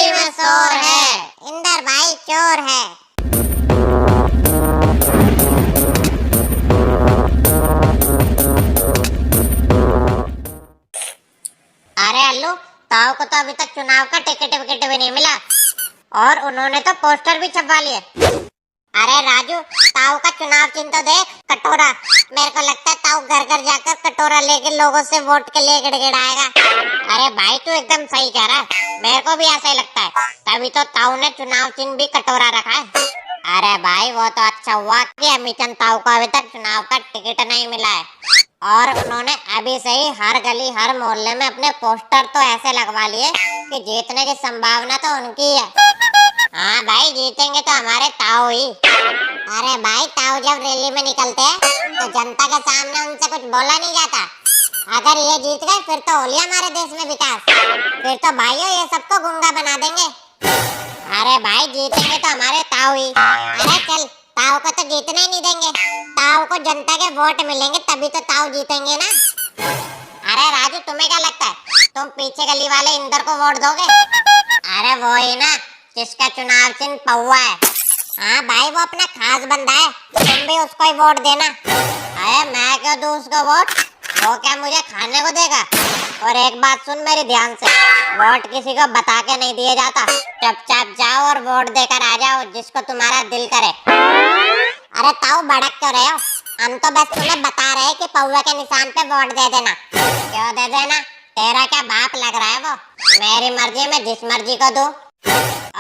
गली में शोर है, इंदर भाई चोर है। अरे अल्लू, ताऊ को तो अभी तक चुनाव का टिकट विकेट भी नहीं मिला और उन्होंने तो पोस्टर भी छपवा लिए। अरे राजू, ताऊ का चुनाव चिन्ह तो देख, कटोरा। मेरे को लगता है ताऊ घर घर जाकर कटोरा लेके लोगों से वोट के लिए गिड़गिड़ाएगा। अरे भाई तू एकदम सही कह रहा है, मेरे को भी ऐसा ही लगता है, तभी तो ताऊ ने चुनाव चिन्ह भी कटोरा रखा है। अरे भाई वो तो अच्छा हुआ कि अमीचंद ताऊ को अभी तक चुनाव का टिकट नहीं मिला है और उन्होंने अभी से ही हर गली हर मोहल्ले में अपने पोस्टर तो ऐसे लगवा लिए कि जीतने की संभावना तो उनकी है। हाँ भाई, जीतेंगे तो हमारे ताऊ ही। अरे भाई, ताऊ जब रैली में निकलते हैं तो जनता के सामने उनसे कुछ बोला नहीं जाता। अगर ये जीत गए फिर तो होली हमारे देश में विकास, फिर तो भाइयों ये सबको गूंगा बना देंगे। अरे भाई, जीतेंगे तो हमारे ताऊ ही। अरे चल, ताऊ को तो जीतने ही नहीं देंगे, ताऊ को जनता के वोट मिलेंगे तभी तो ताऊ जीतेंगे ना। अरे राजू, तुम्हें क्या लगता है, तुम पीछे गली वाले इंदर को वोट दोगे? अरे वो ही ना जिसका चुनाव चिन्ह पौवा है। हाँ भाई, वो अपना खास बंदा है, तुम भी उसको ही वोट देना। अरे मैं क्यों दूं उसको वोट, वो क्या मुझे खाने को देगा? और एक बात सुन मेरी ध्यान से, वोट किसी को बता के नहीं दिया जाता, चुपचाप जाओ और वोट देकर आ जाओ जिसको तुम्हारा दिल करे। अरे ताऊ, भड़क क्यों रहे हो? हम तो बस तुम्हें बता रहे कि पौवे के निशान पे वोट दे देना। क्यों दे देना? तेरा क्या बाप लग रहा है वो? मेरी मर्जी में जिस मर्जी को दूं।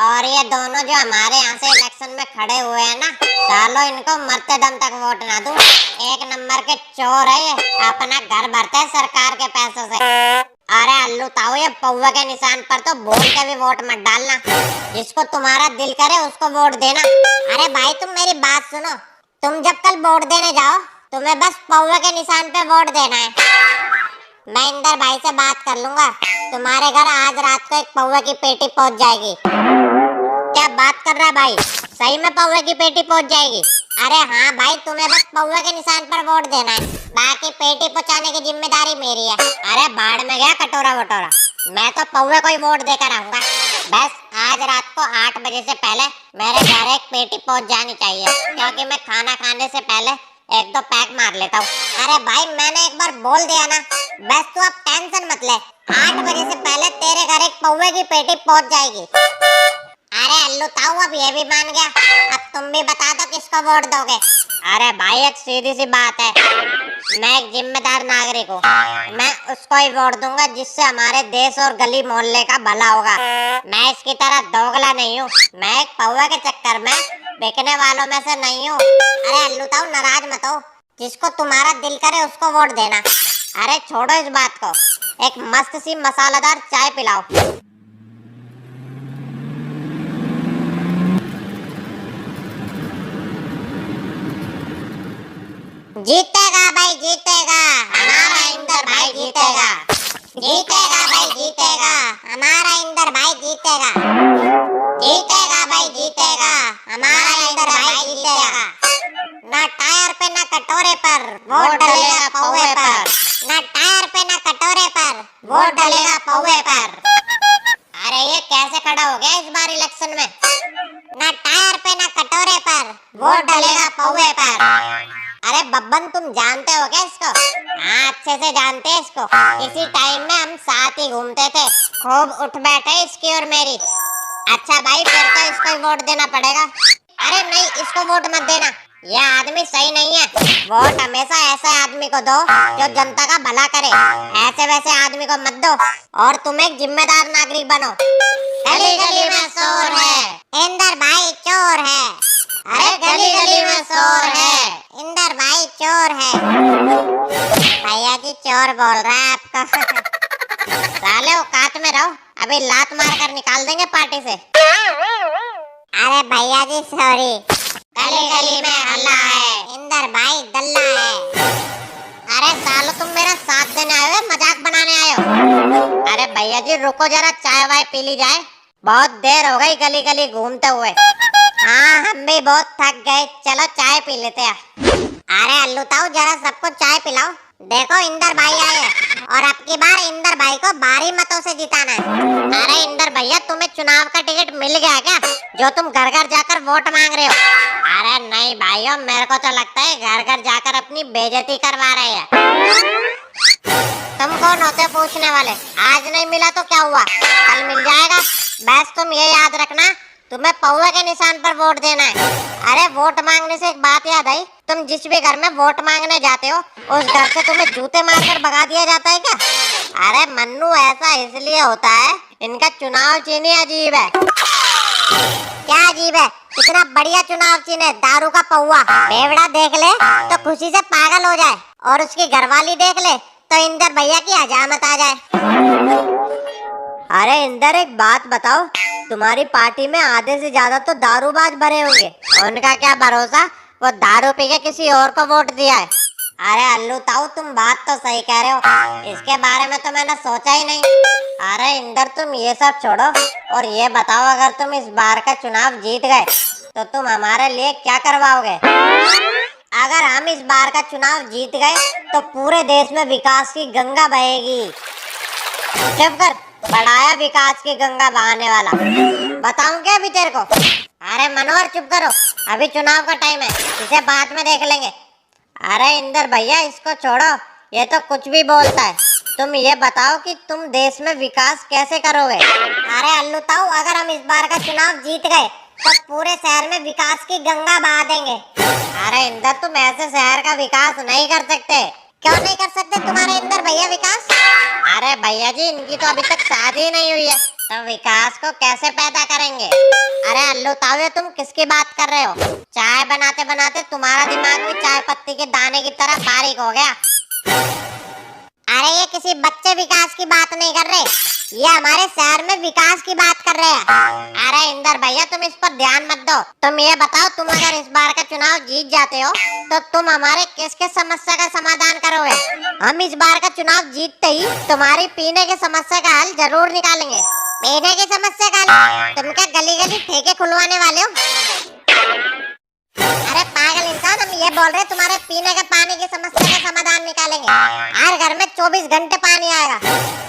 और ये दोनों जो हमारे यहाँ से इलेक्शन में खड़े हुए हैं ना, सालों इनको मरते दम तक वोट ना दूं। एक नंबर के चोर है ये, अपना घर भरते हैं सरकार के पैसों से। अरे अल्लू ताऊ, ये पौवा के निशान पर तो बोल के भी वोट मत डालना, जिसको तुम्हारा दिल करे उसको वोट देना। अरे भाई, तुम मेरी बात सुनो, तुम जब कल वोट देने जाओ तुम्हें बस पौवा के निशान पे वोट देना है। मैं इंदर भाई से बात कर लूंगा, तुम्हारे घर आज रात को एक पौवे की पेटी पहुंच जाएगी। क्या बात कर रहा है भाई, सही में पौवे की पेटी पहुंच जाएगी? अरे हाँ भाई, तुम्हें बस पौवे के निशान पर वोट देना है, बाकी पेटी पहुंचाने की जिम्मेदारी मेरी है। अरे बाढ़ में गया कटोरा वटोरा, मैं तो पौवे को ही वोट देकर आऊंगा। बस आज रात को 8 बजे से पहले मेरे घर एक पेटी पहुंच जानी चाहिए, क्योंकि मैं खाना खाने से पहले एक दो पैक मार लेता हूँ। अरे भाई, मैंने एक बार बोल दिया ना, बस तू अब टेंशन मत ले, 8 बजे से पहले तेरे घर एक पौवे की पेटी पहुंच जाएगी। अरे अल्लू ताऊ, अब ये भी मान गया, अब तुम भी बता दो किसको वोट दोगे? अरे भाई, एक सीधी सी बात है, मैं एक जिम्मेदार नागरिक हूँ, मैं उसको ही वोट दूंगा जिससे हमारे देश और गली मोहल्ले का भला होगा। मैं इसकी तरह दोगला नहीं हूँ, मैं एक पौवे के चक्कर में बिकने वालों में से नहीं हूँ। अरे अल्लू ताऊ, नाराज मत हो, जिसको तुम्हारा दिल करे उसको वोट देना। अरे छोड़ो इस बात को, एक मस्त सी मसालेदार चाय पिलाओ। जीतेगा भाई जीतेगा, हमारा इंदर भाई जीतेगा। जीतेगा भाई जीतेगा, हमारा इंदर भाई जीतेगा। जीतेगा भाई जीतेगा, हमारा इंदर भाई जीतेगा। ना टायर पे ना कटोरे पर वोट डलेगा पौवे पर, ना टायर पे ना कटोरे पर वोट डलेगा पौवे पर। अरे ये कैसे खड़ा हो गया इस बार इलेक्शन में? ना टायर पे ना कटोरे पर वोट डलेगा पौवे पर। अरे बब्बन, तुम जानते हो क्या इसको? हाँ, अच्छे से जानते हैं इसको, इसी टाइम में हम साथ ही घूमते थे, खूब उठ बैठे इसकी और मेरी। अच्छा भाई, फिर तो इसको ही वोट देना पड़ेगा। अरे नहीं, इसको वोट मत देना, यह आदमी सही नहीं है। वोट हमेशा ऐसे आदमी को दो जो जनता का भला करे, ऐसे वैसे आदमी को मत दो, और तुम एक जिम्मेदार नागरिक बनो। गली गली में शोर है, इंदर भाई चोर है। अरे गली गली में शोर है, इंदर भाई चोर है। भैया जी चोर बोल रहा है आपको। साले औकात में रहो, अभी लात मार कर निकाल देंगे पार्टी से। अरे भैया जी सॉरी, गली गली में हल्ला है, इंदर भाई दल्ला है। अरे सालो, तुम मेरा साथ देने आए हो, मजाक बनाने आए हो? अरे भैया जी रुको जरा, चाय वाय पी ली जाए, बहुत देर हो गई गली गली घूमते हुए। हाँ, हम भी बहुत थक गए, चलो चाय पी लेते हैं। अरे अल्लू ताऊ, जरा सबको चाय पिलाओ, देखो इंदर भाई आए। और अब की बार इंदर भाई को भारी मतों से जिताना है। अरे इंदर भैया, तुम्हें चुनाव का टिकट मिल गया क्या, जो तुम घर घर जाकर वोट मांग रहे हो? अरे नहीं भाइयों, मेरे को तो लगता है घर घर जाकर अपनी बेइज्जती करवा रहे हैं। तुम कौन होते पूछने वाले? आज नहीं मिला तो क्या हुआ, कल मिल जाएगा। बस तुम ये याद रखना, तुम्हें पौवे के निशान पर वोट देना है। अरे वोट मांगने से एक बात याद आई, तुम जिस भी घर में वोट मांगने जाते हो उस घर से तुम्हें जूते मारकर भगा दिया जाता है क्या? अरे मन्नू, ऐसा इसलिए होता है, इनका चुनाव चिन्ह ही अजीब है। क्या अजीब है? इतना बढ़िया चुनाव चिन्ह है, दारू का पौवा। बेवड़ा देख ले तो खुशी से पागल हो जाए, और उसकी घरवाली देख ले तो इंदर भैया की हजामत आ जाए। अरे इंदर, एक बात बताओ, तुम्हारी पार्टी में आधे से ज्यादा तो दारूबाज भरे होंगे, उनका क्या भरोसा, वो दारू पी के किसी और को वोट दिया है। अरे अल्लू ताऊ, तुम बात तो सही कह रहे हो, इसके बारे में तो मैंने सोचा ही नहीं। अरे इंदर, तुम ये सब छोड़ो और ये बताओ, अगर तुम इस बार का चुनाव जीत गए तो तुम हमारे लिए क्या करवाओगे? अगर हम इस बार का चुनाव जीत गए तो पूरे देश में विकास की गंगा बहेगी। चुप कर, बढ़ाया विकास की गंगा बहाने वाला। बताऊं क्या अभी तेरे को? अरे मनोहर चुप करो, अभी चुनाव का टाइम है, इसे बाद में देख लेंगे। अरे इंदर भैया, इसको छोड़ो, ये तो कुछ भी बोलता है। तुम ये बताओ कि तुम देश में विकास कैसे करोगे? अरे अल्लू ताऊ, अगर हम इस बार का चुनाव जीत गए तो पूरे शहर में विकास की गंगा बहा देंगे। अरे इंदर, तुम ऐसे शहर का विकास नहीं कर सकते। क्यों नहीं कर सकते तुम्हारे इंदर भैया विकास? अरे भैया जी, इनकी तो अभी तक शादी नहीं हुई है, तो विकास को कैसे पैदा करेंगे? अरे अल्लू ताऊ, तुम किसकी बात कर रहे हो? चाय बनाते बनाते तुम्हारा दिमाग भी चाय पत्ती के दाने की तरह बारीक हो गया। अरे ये किसी बच्चे विकास की बात नहीं कर रहे, ये हमारे शहर में विकास की बात कर रहे हैं। अरे इंदर भैया, तुम इस पर ध्यान मत दो। तुम ये बताओ, तुम अगर इस बार का चुनाव जीत जाते हो तो तुम हमारे किस किस समस्या का समाधान करोगे? हम इस बार का चुनाव जीतते ही तुम्हारी पीने की समस्या का हल जरूर निकालेंगे। पीने की समस्या का हल? तुम क्या गली गली ठेके खुलवाने वाले हो? अरे पागल इंसान, हम ये बोल रहे हैं तुम्हारे पीने के पानी की समस्या का समाधान निकालेंगे। हर घर में 24 घंटे पानी आएगा।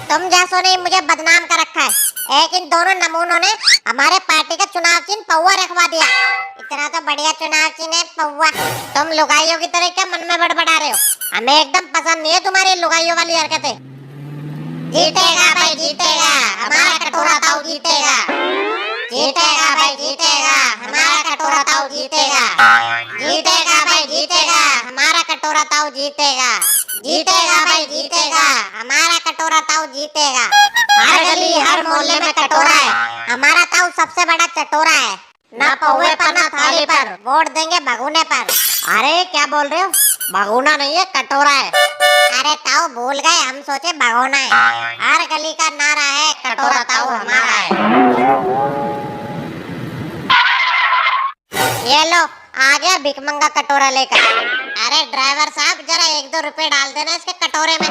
तुम जैसों ने मुझे बदनाम कर रखा है, एक इन दोनों नमूनों ने हमारे पार्टी का चुनाव चिन्ह पौवा रखवा दिया। इतना तो बढ़िया चुनाव चिन्ह है पौवा। तुम लुगाइयों की तरह क्या मन में बड़बड़ा रहे हो? हमें एकदम पसंद नहीं है तुम्हारी लुगाइयों वाली हरकतें। जीतेगा भाई जीतेगा, हमारा कटोरा ताऊ जीतेगा। जीतेगा भाई जीतेगा, हमारा कटोरा ताऊ जीतेगा। जीतेगा भाई जीतेगा, हमारा कटोरा ताऊ जीतेगा। जीतेगा भाई जीतेगा, हमारा कटोरा ताऊ जीतेगा। हर गली हर मोहल्ले में कटोरा है, हमारा ताऊ सबसे बड़ा चटोरा है। ना पौवे पर ना थाली पर, वोट देंगे भगोने पर। अरे क्या बोल रहे हो? भगोना नहीं है, कटोरा है। अरे ताऊ भूल गए, हम सोचे भगोना है। हर गली का नारा है, कटोरा ताऊ हमारा है। ये लो, आ गया भिखमंगा कटोरा लेकर। अरे ड्राइवर साहब, जरा 1-2 रुपए डाल देना इसके कटोरे में।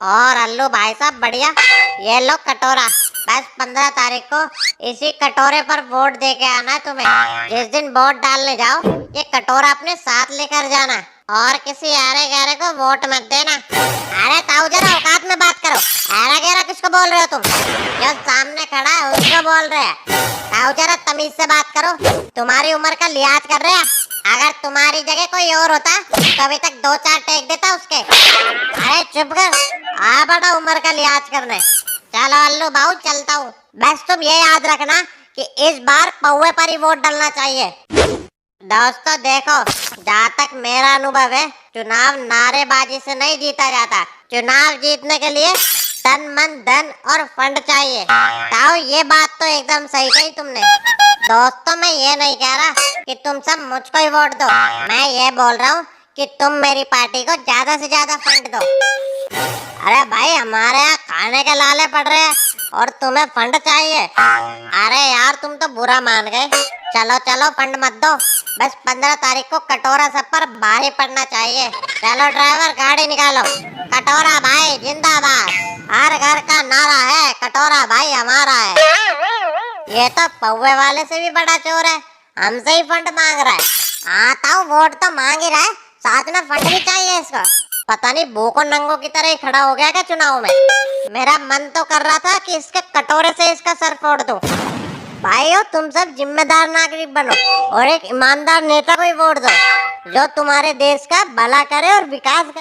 और अल्लू भाई साहब बढ़िया, ये लो कटोरा। बस 15 तारीख को इसी कटोरे पर वोट दे के आना है तुम्हें। जिस दिन वोट डालने जाओ, ये कटोरा अपने साथ लेकर जाना, और किसी आरे गहरे को वोट मत देना। अरे ताऊ, जरा औकात में बात करो। आरा गहरा किसको बोल रहे हो तुम? जो सामने खड़ा है उसको बोल रहे हैं। ताऊ जरा तमीज से बात करो, तुम्हारी उम्र का लिहाज कर रहे हैं। अगर तुम्हारी जगह कोई और होता तो अभी तक 2-4 टेक देता उसके। अरे चुप कर, आ बड़ा उम्र का लिहाज करने। चलो अल्लू भाऊ, चलता हूँ। बस तुम ये याद रखना कि इस बार पौवे पर ही वोट डालना चाहिए। दोस्तों देखो, जहाँ तक मेरा अनुभव है, चुनाव नारेबाजी से नहीं जीता जाता। चुनाव जीतने के लिए तन मन धन और फंड चाहिए। ताऊ ये बात तो एकदम सही कही तुमने। दोस्तों मैं ये नहीं कह रहा कि तुम सब मुझको ही वोट दो, मैं ये बोल रहा हूँ कि तुम मेरी पार्टी को ज्यादा से ज्यादा फंड दो। अरे भाई, हमारे यहाँ खाने के लाले पड़ रहे हैं और तुम्हें फंड चाहिए? अरे यार, तुम तो बुरा मान गए। चलो चलो, फंड मत दो, बस 15 तारीख को कटोरा सब पर भारी पड़ना चाहिए। चलो ड्राइवर, गाड़ी निकालो। कटोरा भाई जिंदाबाद, हर घर का नारा है, कटोरा भाई हमारा है। ये तो पौवे वाले से भी बड़ा चोर है, हमसे ही फंड मांग रहा है। हाँ ताऊ वोट तो मांग ही रहा है, साथ में फंड भी चाहिए इसको। पता नहीं भूखो नंगो की तरह ही खड़ा हो गया क्या चुनाव में। मेरा मन तो कर रहा था कि इसके कटोरे से इसका सर फोड़ दूं। भाइयों तुम सब जिम्मेदार नागरिक बनो और एक ईमानदार नेता को ही वोट दो, जो तुम्हारे देश का भला करे और विकास करे।